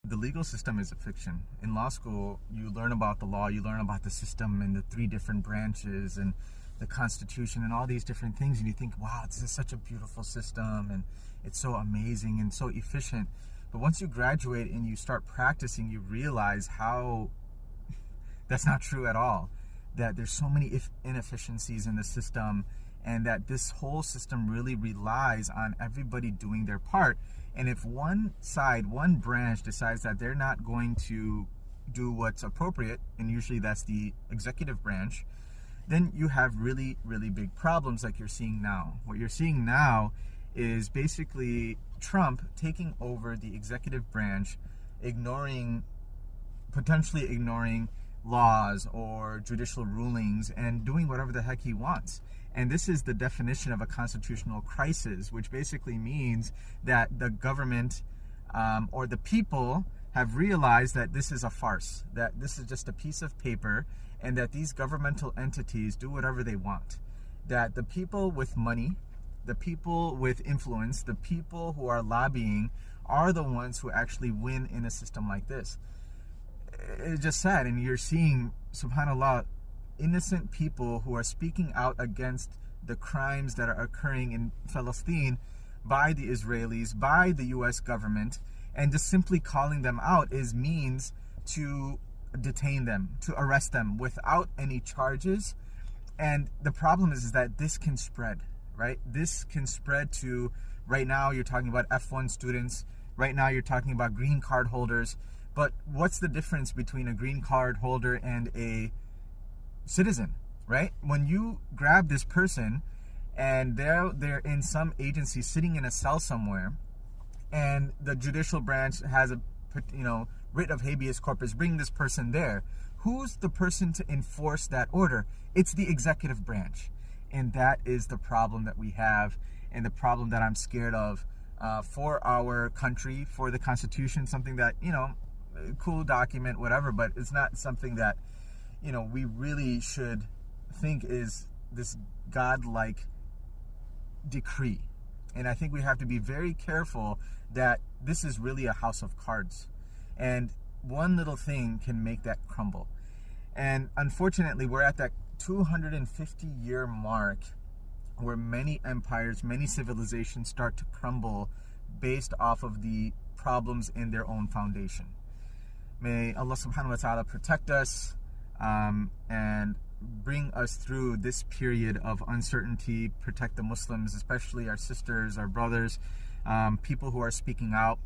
the legal system is a fiction. In law school, you learn about the law, you learn about the system and the three different branches and the Constitution and all these different things, and you think, wow, this is such a beautiful system and it's so amazing and so efficient. But once you graduate and you start practicing, you realize how that's not true at all. That there's so many inefficiencies in the system, and that this whole system really relies on everybody doing their part. And if one side, one branch decides that they're not going to do what's appropriate, and usually that's the executive branch, then you have really, really big problems like you're seeing now. What you're seeing now is basically Trump taking over the executive branch, potentially ignoring laws or judicial rulings and doing whatever the heck he wants. And this is the definition of a constitutional crisis, which basically means that the government or the people have realized that this is a farce, that this is just a piece of paper, and that these governmental entities do whatever they want. That the people with money, the people with influence, the people who are lobbying are the ones who actually win in a system like this. It's just sad, and you're seeing, subhanAllah, innocent people who are speaking out against the crimes that are occurring in Palestine by the Israelis, by the US government, and just simply calling them out is means to detain them, to arrest them without any charges. And the problem is that this can spread, right? This can spread to, right now you're talking about F1 students, right now you're talking about green card holders. But what's the difference between a green card holder and a citizen, right? When you grab this person and they're in some agency sitting in a cell somewhere, and the judicial branch has a writ of habeas corpus, bring this person there. Who's the person to enforce that order? It's the executive branch. And that is the problem that we have, and the problem that I'm scared of for our country, for the Constitution, something that, cool document, whatever, but it's not something that, we really should think is this godlike decree. And I think we have to be very careful that this is really a house of cards. And one little thing can make that crumble. And unfortunately, we're at that 250-year mark where many empires, many civilizations start to crumble based off of the problems in their own foundation. May Allah subhanahu wa ta'ala protect us and bring us through this period of uncertainty, protect the Muslims, especially our sisters, our brothers, people who are speaking out.